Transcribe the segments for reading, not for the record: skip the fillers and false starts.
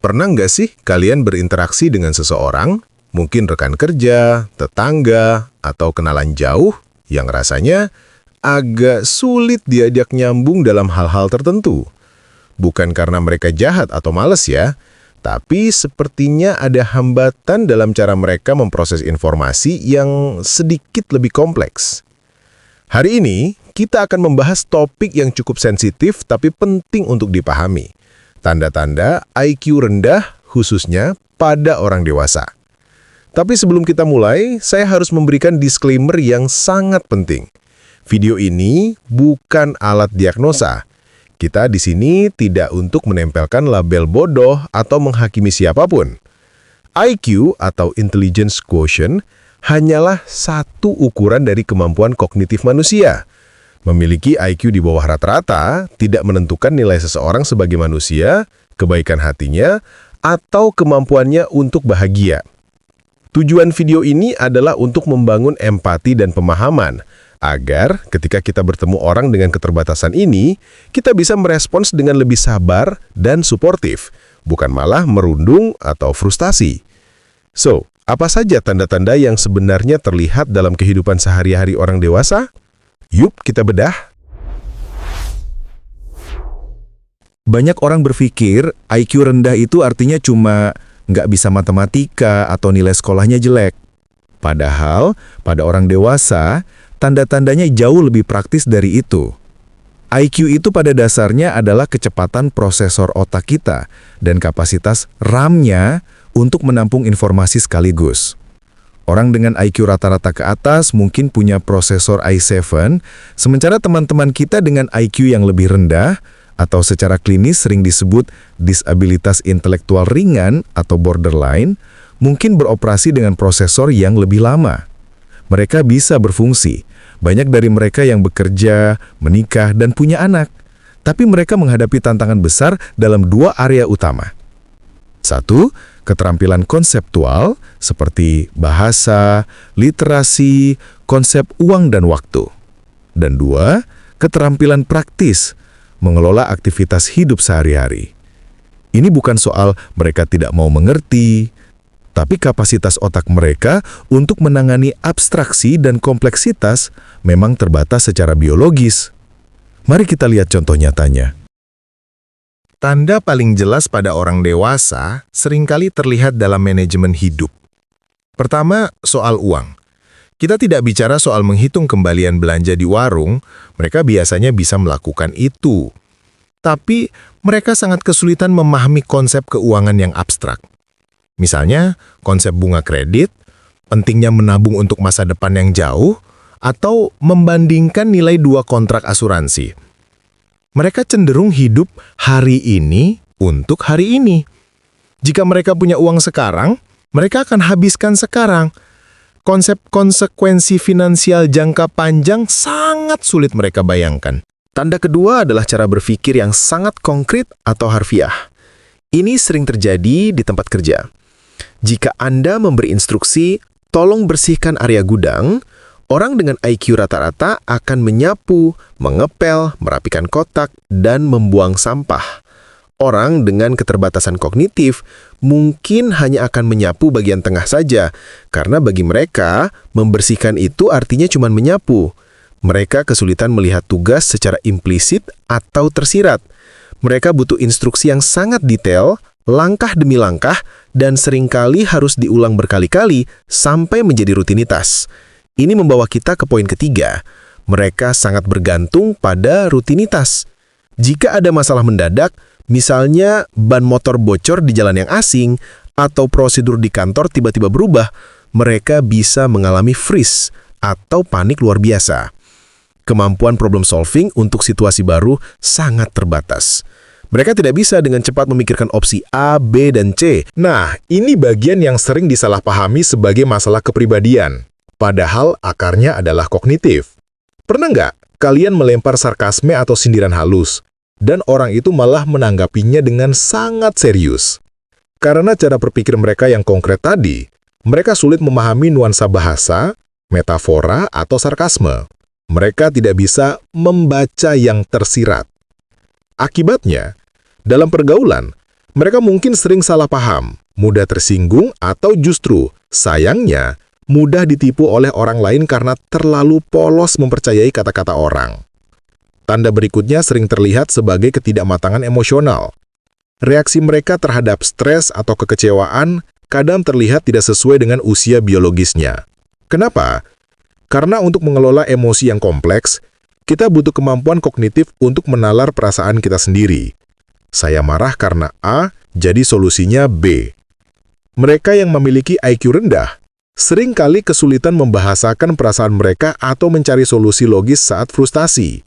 Pernah nggak sih kalian berinteraksi dengan seseorang, mungkin rekan kerja, tetangga, atau kenalan jauh, yang rasanya agak sulit diajak nyambung dalam hal-hal tertentu? Bukan karena mereka jahat atau males ya, tapi sepertinya ada hambatan dalam cara mereka memproses informasi yang sedikit lebih kompleks. Hari ini, kita akan membahas topik yang cukup sensitif tapi penting untuk dipahami. Tanda-tanda IQ rendah khususnya pada orang dewasa. Tapi sebelum kita mulai, saya harus memberikan disclaimer yang sangat penting. Video ini bukan alat diagnosa. Kita di sini tidak untuk menempelkan label bodoh atau menghakimi siapapun. IQ atau Intelligence Quotient hanyalah satu ukuran dari kemampuan kognitif manusia. Memiliki IQ di bawah rata-rata tidak menentukan nilai seseorang sebagai manusia, kebaikan hatinya, atau kemampuannya untuk bahagia. Tujuan video ini adalah untuk membangun empati dan pemahaman, agar ketika kita bertemu orang dengan keterbatasan ini, kita bisa merespons dengan lebih sabar dan suportif, bukan malah merundung atau frustasi. So, apa saja tanda-tanda yang sebenarnya terlihat dalam kehidupan sehari-hari orang dewasa? Yuk kita bedah. Banyak orang berpikir IQ rendah itu artinya cuma nggak bisa matematika atau nilai sekolahnya jelek. Padahal, pada orang dewasa, tanda-tandanya jauh lebih praktis dari itu. IQ itu pada dasarnya adalah kecepatan prosesor otak kita dan kapasitas RAM-nya untuk menampung informasi sekaligus. Orang dengan IQ rata-rata ke atas mungkin punya prosesor i7, sementara teman-teman kita dengan IQ yang lebih rendah atau secara klinis sering disebut disabilitas intelektual ringan atau borderline, mungkin beroperasi dengan prosesor yang lebih lama. Mereka bisa berfungsi. Banyak dari mereka yang bekerja, menikah, dan punya anak. Tapi mereka menghadapi tantangan besar dalam dua area utama. Satu, keterampilan konseptual seperti bahasa, literasi, konsep uang dan waktu. Dan dua, keterampilan praktis, mengelola aktivitas hidup sehari-hari. Ini bukan soal mereka tidak mau mengerti, tapi kapasitas otak mereka untuk menangani abstraksi dan kompleksitas memang terbatas secara biologis. Mari kita lihat contoh nyatanya. Tanda paling jelas pada orang dewasa seringkali terlihat dalam manajemen hidup. Pertama, soal uang. Kita tidak bicara soal menghitung kembalian belanja di warung, mereka biasanya bisa melakukan itu. Tapi, mereka sangat kesulitan memahami konsep keuangan yang abstrak. Misalnya, konsep bunga kredit, pentingnya menabung untuk masa depan yang jauh, atau membandingkan nilai dua kontrak asuransi. Mereka cenderung hidup hari ini untuk hari ini. Jika mereka punya uang sekarang, mereka akan habiskan sekarang. Konsep konsekuensi finansial jangka panjang sangat sulit mereka bayangkan. Tanda kedua adalah cara berpikir yang sangat konkret atau harfiah. Ini sering terjadi di tempat kerja. Jika Anda memberi instruksi, tolong bersihkan area gudang, orang dengan IQ rata-rata akan menyapu, mengepel, merapikan kotak, dan membuang sampah. Orang dengan keterbatasan kognitif mungkin hanya akan menyapu bagian tengah saja, karena bagi mereka, membersihkan itu artinya cuma menyapu. Mereka kesulitan melihat tugas secara implisit atau tersirat. Mereka butuh instruksi yang sangat detail, langkah demi langkah, dan seringkali harus diulang berkali-kali sampai menjadi rutinitas. Ini membawa kita ke poin ketiga. Mereka sangat bergantung pada rutinitas. Jika ada masalah mendadak, misalnya ban motor bocor di jalan yang asing, atau prosedur di kantor tiba-tiba berubah, mereka bisa mengalami freeze atau panik luar biasa. Kemampuan problem solving untuk situasi baru sangat terbatas. Mereka tidak bisa dengan cepat memikirkan opsi A, B, dan C. Nah, ini bagian yang sering disalahpahami sebagai masalah kepribadian. Padahal akarnya adalah kognitif. Pernah nggak kalian melempar sarkasme atau sindiran halus, dan orang itu malah menanggapinya dengan sangat serius? Karena cara berpikir mereka yang konkret tadi, mereka sulit memahami nuansa bahasa, metafora, atau sarkasme. Mereka tidak bisa membaca yang tersirat. Akibatnya, dalam pergaulan, Mereka mungkin sering salah paham, mudah tersinggung, atau justru, sayangnya, mudah ditipu oleh orang lain karena terlalu polos mempercayai kata-kata orang. Tanda berikutnya sering terlihat sebagai ketidakmatangan emosional. Reaksi mereka terhadap stres atau kekecewaan kadang terlihat tidak sesuai dengan usia biologisnya. Kenapa? Karena untuk mengelola emosi yang kompleks, kita butuh kemampuan kognitif untuk menalar perasaan kita sendiri. Saya marah karena A, jadi solusinya B. Mereka yang memiliki IQ rendah seringkali kesulitan membahasakan perasaan mereka atau mencari solusi logis saat frustasi.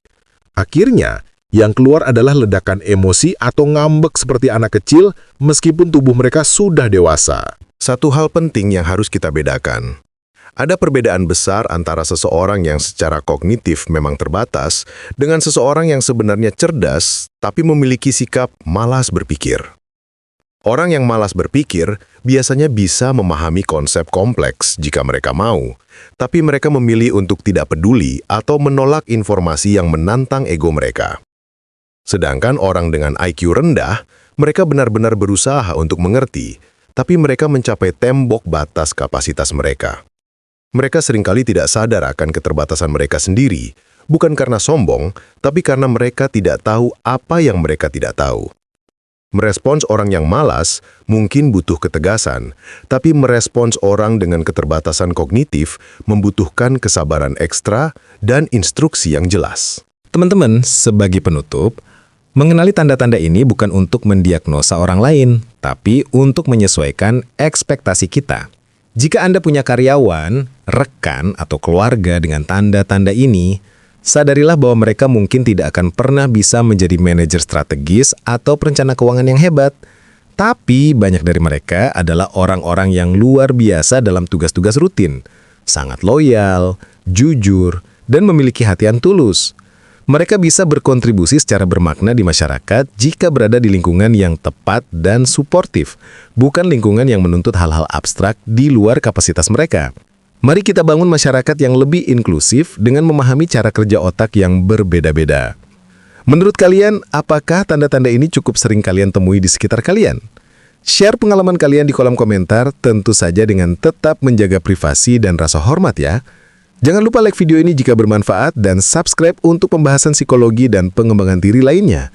Akhirnya, yang keluar adalah ledakan emosi atau ngambek seperti anak kecil meskipun tubuh mereka sudah dewasa. Satu hal penting yang harus kita bedakan. Ada perbedaan besar antara seseorang yang secara kognitif memang terbatas dengan seseorang yang sebenarnya cerdas tapi memiliki sikap malas berpikir. Orang yang malas berpikir biasanya bisa memahami konsep kompleks jika mereka mau, tapi mereka memilih untuk tidak peduli atau menolak informasi yang menantang ego mereka. Sedangkan orang dengan IQ rendah, mereka benar-benar berusaha untuk mengerti, tapi mereka mencapai tembok batas kapasitas mereka. Mereka seringkali tidak sadar akan keterbatasan mereka sendiri, bukan karena sombong, tapi karena mereka tidak tahu apa yang mereka tidak tahu. Merespons orang yang malas mungkin butuh ketegasan, tapi merespons orang dengan keterbatasan kognitif membutuhkan kesabaran ekstra dan instruksi yang jelas. Teman-teman, sebagai penutup, mengenali tanda-tanda ini bukan untuk mendiagnosa orang lain, tapi untuk menyesuaikan ekspektasi kita. Jika Anda punya karyawan, rekan, atau keluarga dengan tanda-tanda ini, sadarilah bahwa mereka mungkin tidak akan pernah bisa menjadi manajer strategis atau perencana keuangan yang hebat. Tapi banyak dari mereka adalah orang-orang yang luar biasa dalam tugas-tugas rutin, sangat loyal, jujur, dan memiliki hati yang tulus. Mereka bisa berkontribusi secara bermakna di masyarakat jika berada di lingkungan yang tepat dan suportif, bukan lingkungan yang menuntut hal-hal abstrak di luar kapasitas mereka. Mari kita bangun masyarakat yang lebih inklusif dengan memahami cara kerja otak yang berbeda-beda. Menurut kalian, apakah tanda-tanda ini cukup sering kalian temui di sekitar kalian? Share pengalaman kalian di kolom komentar, tentu saja dengan tetap menjaga privasi dan rasa hormat ya. Jangan lupa like video ini jika bermanfaat dan subscribe untuk pembahasan psikologi dan pengembangan diri lainnya.